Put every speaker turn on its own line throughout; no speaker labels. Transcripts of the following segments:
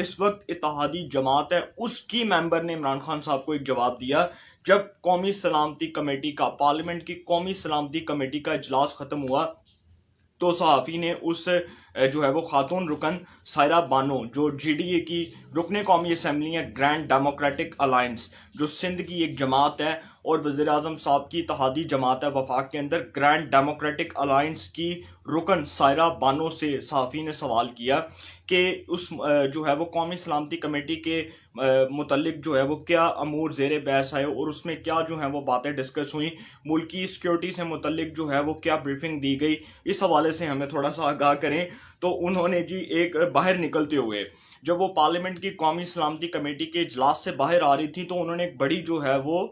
اس وقت اتحادی جماعت ہے اس کی ممبر نے عمران خان صاحب کو ایک جواب دیا جب قومی سلامتی کمیٹی کا پارلیمنٹ کی قومی سلامتی کمیٹی کا اجلاس ختم ہوا تو صحافی نے اس جو ہے وہ خاتون رکن سائرہ بانو جو جی ڈی اے کی رکن قومی اسمبلی ہے گرینڈ ڈیموکریٹک الائنس جو سندھ کی ایک جماعت ہے اور وزیر اعظم صاحب کی اتحادی جماعت ہے وفاق کے اندر گرینڈ ڈیموکریٹک الائنس کی رکن سائرہ بانو سے صحافی نے سوال کیا کہ اس جو ہے وہ قومی سلامتی کمیٹی کے متعلق جو ہے وہ کیا امور زیر بحث آئے اور اس میں کیا جو ہیں وہ باتیں ڈسکس ہوئیں، ملکی سیکیورٹی سے متعلق جو ہے وہ کیا بریفنگ دی گئی، اس حوالے سے ہمیں تھوڑا سا آگاہ کریں۔ تو انہوں نے جی ایک باہر نکلتے ہوئے جب وہ پارلیمنٹ کی قومی سلامتی کمیٹی کے اجلاس سے باہر آ رہی تھی تو انہوں نے ایک بڑی جو ہے وہ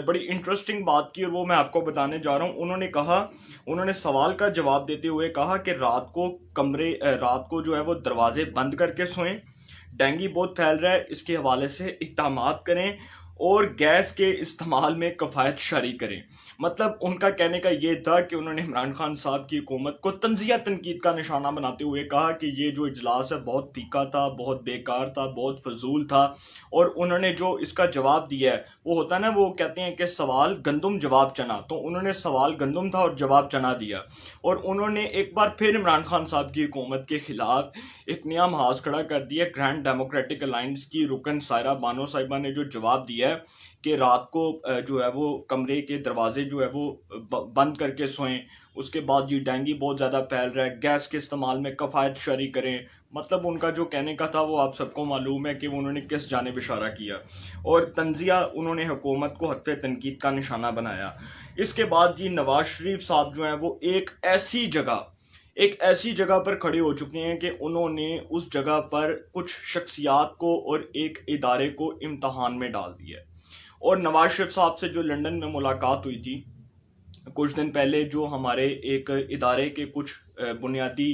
بڑی انٹرسٹنگ بات کی اور وہ میں آپ کو بتانے جا رہا ہوں۔ انہوں نے سوال کا جواب دیتے ہوئے کہا کہ رات کو جو ہے وہ دروازے بند کر کے سوئیں، ڈینگی بہت پھیل رہا ہے، اس کے حوالے سے اقدامات کریں اور گیس کے استعمال میں کفایت شرعی کریں۔ مطلب ان کا کہنے کا یہ تھا کہ انہوں نے عمران خان صاحب کی حکومت کو طنزیہ تنقید کا نشانہ بناتے ہوئے کہا کہ یہ جو اجلاس ہے بہت پھیکا تھا، بہت بیکار تھا، بہت فضول تھا، اور انہوں نے جو اس کا جواب دیا ہے وہ ہوتا ہے نا، وہ کہتے ہیں کہ سوال گندم جواب چنا، تو انہوں نے سوال گندم تھا اور جواب چنا دیا، اور انہوں نے ایک بار پھر عمران خان صاحب کی حکومت کے خلاف ایک نیا محاذ کھڑا کر دیا۔ گرینڈ ڈیموکریٹک الائنس کی رکن سائرہ بانو صاحبہ نے جو جواب دیا ہے کہ رات کو جو ہے وہ کمرے کے دروازے جو ہے وہ بند کر کے سوئیں، اس کے بعد جی ڈینگی بہت زیادہ پھیل رہا ہے، گیس کے استعمال میں کفایت شرعی کریں۔ مطلب ان کا جو کہنے کا تھا وہ آپ سب کو معلوم ہے کہ انہوں نے کس جانب اشارہ کیا، اور طنزیہ انہوں نے حکومت کو حتف تنقید کا نشانہ بنایا۔ اس کے بعد جی نواز شریف صاحب جو ہیں وہ ایک ایسی جگہ پر کھڑے ہو چکے ہیں کہ انہوں نے اس جگہ پر کچھ شخصیات کو اور ایک ادارے کو امتحان میں ڈال دیا ہے۔ اور نواز شریف صاحب سے جو لندن میں ملاقات ہوئی تھی کچھ دن پہلے، جو ہمارے ایک ادارے کے کچھ بنیادی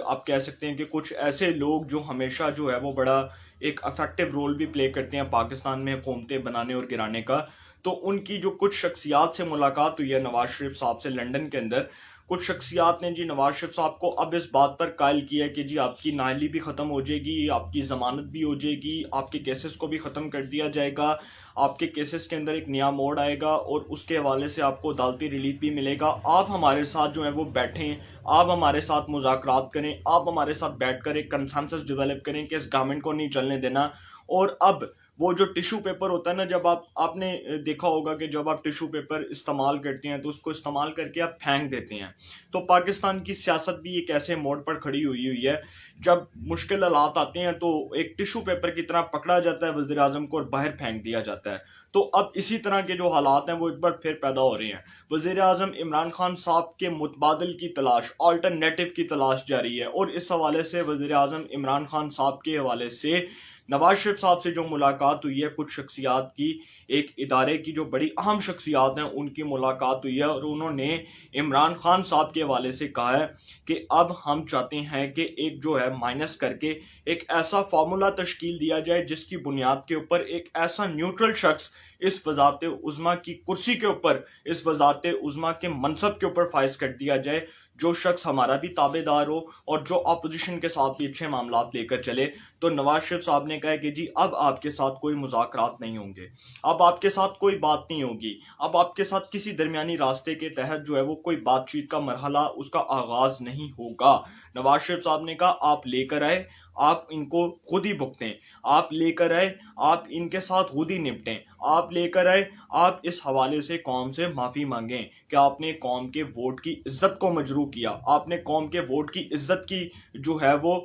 آپ کہہ سکتے ہیں کہ کچھ ایسے لوگ جو ہمیشہ جو ہے وہ بڑا ایک افیکٹو رول بھی پلے کرتے ہیں پاکستان میں حکومتیں بنانے اور گرانے کا، تو ان کی جو کچھ شخصیات سے ملاقات ہوئی ہے نواز شریف صاحب سے لندن کے اندر، کچھ شخصیات نے جی نواز شریف صاحب کو اب اس بات پر قائل کیا کہ جی آپ کی نااہلی بھی ختم ہو جائے گی، آپ کی ضمانت بھی ہو جائے گی، آپ کے کیسز کو بھی ختم کر دیا جائے گا، آپ کے کیسز کے اندر ایک نیا موڑ آئے گا اور اس کے حوالے سے آپ کو عدالتی ریلیف بھی ملے گا، آپ ہمارے ساتھ جو ہے وہ بیٹھیں، آپ ہمارے ساتھ مذاکرات کریں، آپ ہمارے ساتھ بیٹھ کر ایک کنسنسس ڈیولپ کریں کہ اس گورنمنٹ کو نہیں چلنے دینا۔ اور اب وہ جو ٹیشو پیپر ہوتا ہے نا، جب آپ نے دیکھا ہوگا کہ جب آپ ٹیشو پیپر استعمال کرتے ہیں تو اس کو استعمال کر کے آپ پھینک دیتے ہیں، تو پاکستان کی سیاست بھی ایک ایسے موڑ پر کھڑی ہوئی ہے، جب مشکل حالات آتے ہیں تو ایک ٹیشو پیپر کی طرح پکڑا جاتا ہے وزیر اعظم کو اور باہر پھینک دیا جاتا ہے۔ تو اب اسی طرح کے جو حالات ہیں وہ ایک بار پھر پیدا ہو رہے ہیں۔ وزیر اعظم عمران خان صاحب کے متبادل کی تلاش، آلٹرنیٹو کی تلاش جاری ہے، اور اس حوالے سے وزیر اعظم عمران خان صاحب کے حوالے سے نواز شریف صاحب سے جو ملاقات ہوئی ہے کچھ شخصیات کی، ایک ادارے کی جو بڑی اہم شخصیات ہیں ان کی ملاقات ہوئی ہے، اور انہوں نے عمران خان صاحب کے حوالے سے کہا ہے کہ اب ہم چاہتے ہیں کہ ایک جو ہے مائنس کر کے ایک ایسا فارمولا تشکیل دیا جائے جس کی بنیاد کے اوپر ایک ایسا نیوٹرل شخص اس وزارت عظمیٰ کی کرسی کے اوپر، اس وزارت عظمیٰ کے منصب کے اوپر فائز کر دیا جائے، جو شخص ہمارا بھی تابع دار ہو اور جو اپوزیشن کے ساتھ بھی اچھے معاملات لے کر چلے۔ تو نواز شریف صاحب نے کہا کہ جی اب آپ کے ساتھ کوئی مذاکرات نہیں ہوں گے، اب آپ کے ساتھ کوئی بات نہیں ہوگی، اب آپ کے ساتھ کسی درمیانی راستے کے تحت جو ہے وہ کوئی بات چیت کا مرحلہ اس کا آغاز نہیں ہوگا۔ نواز شریف صاحب نے کہا آپ لے کر آئے، آپ ان کو خود ہی بھگتیں، آپ لے کر آئے، آپ ان کے ساتھ خود ہی نپٹیں، آپ لے کر آئے، آپ اس حوالے سے قوم سے معافی مانگیں کہ آپ نے قوم کے ووٹ کی عزت کو مجروح کیا، آپ نے قوم کے ووٹ کی عزت کی جو ہے وہ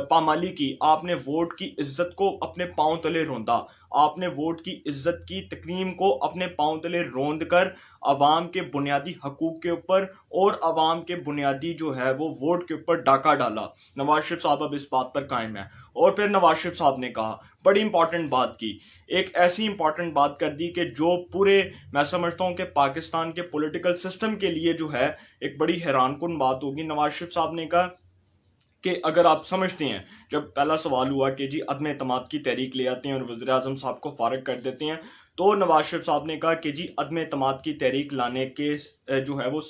پامالی کی، آپ نے ووٹ کی عزت کو اپنے پاؤں تلے روندا، آپ نے ووٹ کی عزت کی تکریم کو اپنے پاؤں تلے روند کر عوام کے بنیادی حقوق کے اوپر اور عوام کے بنیادی جو ہے وہ ووٹ کے اوپر ڈاکہ ڈالا۔ نواز شریف صاحب اب اس بات پر قائم ہے۔ اور پھر نواز شریف صاحب نے کہا بڑی امپورٹنٹ بات کی، ایک ایسی امپورٹنٹ بات کر دی کہ جو پورے میں سمجھتا ہوں کہ پاکستان کے پولیٹیکل سسٹم کے لیے جو ہے ایک بڑی حیران کن بات ہوگی۔ نواز شریف صاحب نے کہا کہ اگر آپ سمجھتے ہیں، جب پہلا سوال ہوا کہ جی عدم اعتماد کی تحریک لے آتے ہیں اور وزیر اعظم صاحب کو فارغ کر دیتے ہیں، تو نواز شریف صاحب نے کہا کہ جی عدم اعتماد کی تحریک لانے کے جو ہے وہ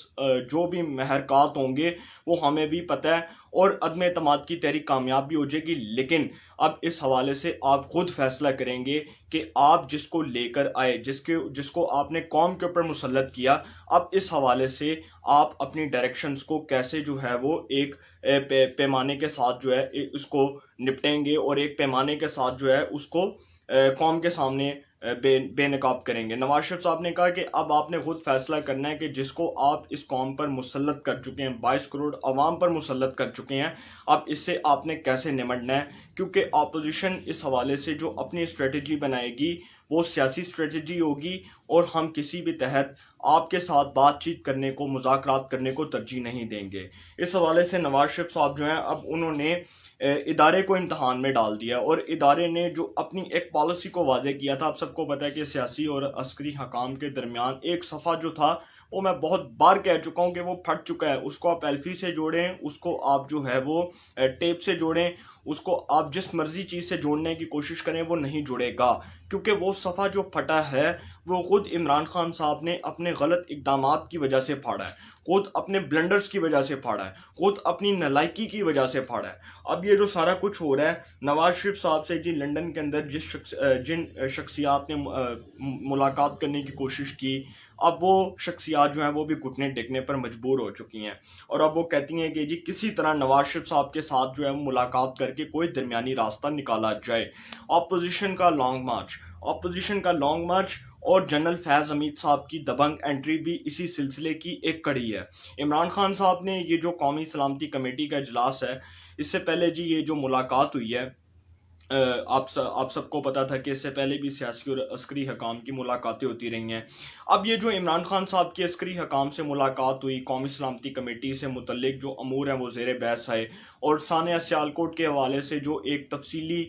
جو بھی محرکات ہوں گے وہ ہمیں بھی پتہ ہے، اور عدم اعتماد کی تحریک کامیاب بھی ہو جائے گی، لیکن اب اس حوالے سے آپ خود فیصلہ کریں گے کہ آپ جس کو لے کر آئے، جس کو آپ نے قوم کے اوپر مسلط کیا، اب اس حوالے سے آپ اپنی ڈائریکشنز کو کیسے جو ہے وہ ایک پیمانے کے ساتھ جو ہے اس کو نپٹیں گے، اور ایک پیمانے کے ساتھ جو ہے اس کو قوم کے سامنے بے نقاب کریں گے۔ نواز شریف صاحب نے کہا کہ اب آپ نے خود فیصلہ کرنا ہے کہ جس کو آپ اس قوم پر مسلط کر چکے ہیں، 22 کروڑ عوام پر مسلط کر چکے ہیں، اب اس سے آپ نے کیسے نمٹنا ہے، کیونکہ اپوزیشن اس حوالے سے جو اپنی اسٹریٹجی بنائے گی وہ سیاسی اسٹریٹجی ہوگی، اور ہم کسی بھی تحت آپ کے ساتھ بات چیت کرنے کو، مذاکرات کرنے کو ترجیح نہیں دیں گے۔ اس حوالے سے نواز شریف صاحب جو ہیں اب انہوں نے ادارے کو امتحان میں ڈال دیا، اور ادارے نے جو اپنی ایک پالیسی کو واضح کیا تھا، آپ سب کو پتہ ہے کہ سیاسی اور عسکری حکام کے درمیان ایک صفحہ جو تھا وہ میں بہت بار کہہ چکا ہوں کہ وہ پھٹ چکا ہے، اس کو آپ ایلفی سے جوڑیں، اس کو آپ جو ہے وہ ٹیپ سے جوڑیں، اس کو آپ جس مرضی چیز سے جوڑنے کی کوشش کریں وہ نہیں جڑے گا، کیونکہ وہ صفحہ جو پھٹا ہے وہ خود عمران خان صاحب نے اپنے غلط اقدامات کی وجہ سے پھاڑا ہے، خود اپنے بلنڈرز کی وجہ سے پھاڑا ہے، خود اپنی نالائکی کی وجہ سے پھاڑا ہے۔ اب یہ جو سارا کچھ ہو رہا ہے، نواز شریف صاحب سے جی لندن کے اندر جن شخصیات نے ملاقات کرنے کی کوشش کی، اب وہ شخصیات جو ہیں وہ بھی گھٹنے ٹیکنے پر مجبور ہو چکی ہیں، اور اب وہ کہتی ہیں کہ جی کسی طرح نواز شریف صاحب کے ساتھ جو ہے ملاقات کر کے کوئی درمیانی راستہ نکالا جائے۔ اپوزیشن کا لانگ مارچ اور جنرل فیض حمید صاحب کی دبنگ انٹری بھی اسی سلسلے کی ایک کڑی ہے۔ عمران خان صاحب نے یہ جو قومی سلامتی کمیٹی کا اجلاس ہے، اس سے پہلے جی یہ جو ملاقات ہوئی ہے، آپ سب کو پتا تھا کہ اس سے پہلے بھی سیاسی اور عسکری حکام کی ملاقاتیں ہوتی رہی ہیں۔ اب یہ جو عمران خان صاحب کی عسکری حکام سے ملاقات ہوئی، قومی سلامتی کمیٹی سے متعلق جو امور ہیں وہ زیر بحث آئے، اور سانحہ سیالکوٹ کے حوالے سے جو ایک تفصیلی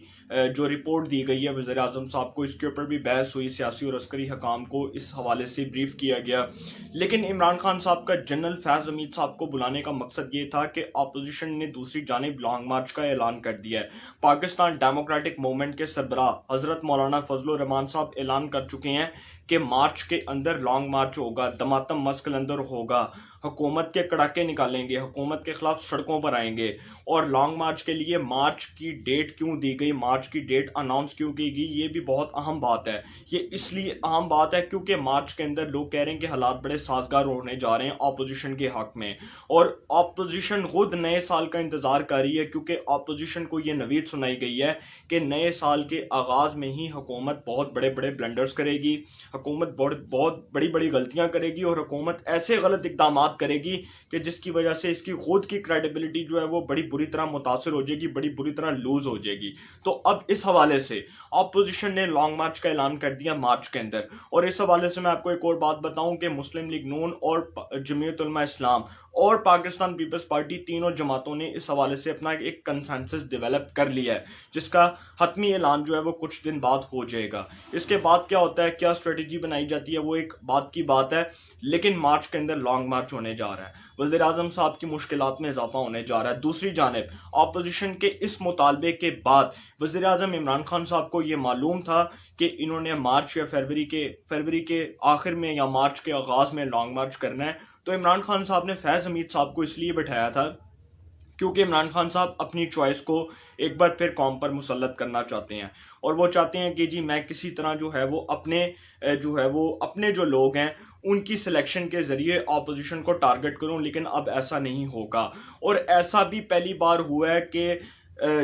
جو رپورٹ دی گئی ہے وزیر اعظم صاحب کو، اس کے اوپر بھی بحث ہوئی، سیاسی اور عسکری حکام کو اس حوالے سے بریف کیا گیا۔ لیکن عمران خان صاحب کا جنرل فیض حمید صاحب کو بلانے کا مقصد یہ تھا کہ اپوزیشن نے دوسری جانب لانگ مارچ کا اعلان کر دیا ہے۔ پاکستان ڈیموکریٹک موومنٹ کے سربراہ حضرت مولانا فضل الرحمان صاحب اعلان کر چکے ہیں کہ مارچ کے اندر لانگ مارچ ہوگا، دماتم مسک اندر ہوگا، حکومت کے کڑاکے نکالیں گے، حکومت کے خلاف سڑکوں پر آئیں گے۔ اور لانگ مارچ کے لیے مارچ کی ڈیٹ کیوں دی گئی، مارچ کی ڈیٹ اناؤنس کیوں کی گئی، یہ بھی بہت اہم بات ہے۔ یہ اس لیے اہم بات ہے کیونکہ مارچ کے اندر لوگ کہہ رہے ہیں کہ حالات بڑے سازگار ہونے جا رہے ہیں اپوزیشن کے حق میں، اور اپوزیشن خود نئے سال کا انتظار کر رہی ہے، کیونکہ اپوزیشن کو یہ نوید سنائی گئی ہے کہ نئے سال کے آغاز میں ہی حکومت بہت بڑے بڑے بلنڈرز کرے گی، حکومت بہت بڑی بڑی غلطیاں کرے گی، اور حکومت ایسے غلط اقدامات کرے گی کہ جس کی وجہ سے اس کی خود کی کریڈیبلٹی جو ہے وہ بڑی بری طرح متاثر ہو جائے گی، بڑی بری طرح لوز ہو جائے گی۔ تو اب اس حوالے سے اپوزیشن نے لانگ مارچ کا اعلان کر دیا مارچ کے اندر۔ اور اس حوالے سے میں آپ کو ایک اور بات بتاؤں کہ مسلم لیگ نون اور جمعیت علماء اسلام اور پاکستان پیپلز پارٹی، تینوں جماعتوں نے اس حوالے سے اپنا ایک کنسنسس ڈیولپ کر لیا ہے، جس کا حتمی اعلان جو ہے وہ کچھ دن بعد ہو جائے گا۔ اس کے بعد کیا ہوتا ہے، کیا اسٹریٹجی بنائی جاتی ہے، وہ ایک بات کی بات ہے، لیکن مارچ کے اندر لانگ مارچ ہونے جا رہا ہے، وزیر اعظم صاحب کی مشکلات میں اضافہ ہونے جا رہا ہے۔ دوسری جانب اپوزیشن کے اس مطالبے کے بعد وزیر اعظم عمران خان صاحب کو یہ معلوم تھا کہ انہوں نے مارچ یا فروری کے آخر میں یا مارچ کے آغاز میں لانگ مارچ کرنا ہے، تو عمران خان صاحب نے فیض حمید صاحب کو اس لیے بٹھایا تھا کیونکہ عمران خان صاحب اپنی چوائس کو ایک بار پھر قوم پر مسلط کرنا چاہتے ہیں، اور وہ چاہتے ہیں کہ جی میں کسی طرح جو ہے وہ اپنے جو لوگ ہیں ان کی سلیکشن کے ذریعے اپوزیشن کو ٹارگٹ کروں، لیکن اب ایسا نہیں ہوگا۔ اور ایسا بھی پہلی بار ہوا ہے کہ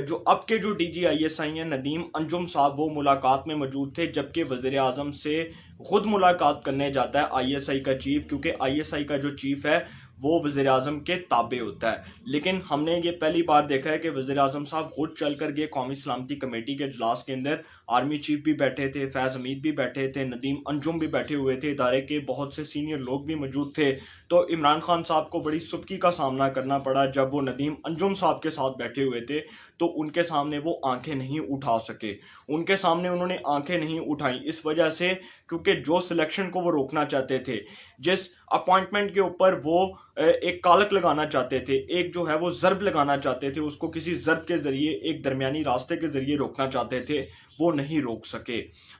جو اب کے جو D G I S I ہیں ندیم انجم صاحب، وہ ملاقات میں موجود تھے، جبکہ وزیر اعظم سے خود ملاقات کرنے جاتا ہے آئی ایس آئی کا چیف، کیونکہ آئی ایس آئی کا جو چیف ہے وہ وزیر اعظم کے تابع ہوتا ہے۔ لیکن ہم نے یہ پہلی بار دیکھا ہے کہ وزیر اعظم صاحب خود چل کر گئے قومی سلامتی کمیٹی کے اجلاس کے اندر، آرمی چیف بھی بیٹھے تھے، فیض حمید بھی بیٹھے تھے، ندیم انجم بھی بیٹھے ہوئے تھے، ادارے کے بہت سے سینئر لوگ بھی موجود تھے۔ تو عمران خان صاحب کو بڑی سبکی کا سامنا کرنا پڑا جب وہ ندیم انجم صاحب کے ساتھ بیٹھے ہوئے تھے، تو ان کے سامنے وہ آنکھیں نہیں اٹھا سکے، ان کے سامنے انہوں نے آنکھیں نہیں اٹھائیں، اس وجہ سے کیونکہ جو سلیکشن کو وہ روکنا چاہتے تھے، جس اپوائنٹمنٹ کے اوپر وہ ایک کالک لگانا چاہتے تھے، ایک جو ہے وہ ضرب لگانا چاہتے تھے، اس کو کسی ضرب کے ذریعے ایک درمیانی راستے کے ذریعے روکنا چاہتے تھے، وہ نہیں روک سکے۔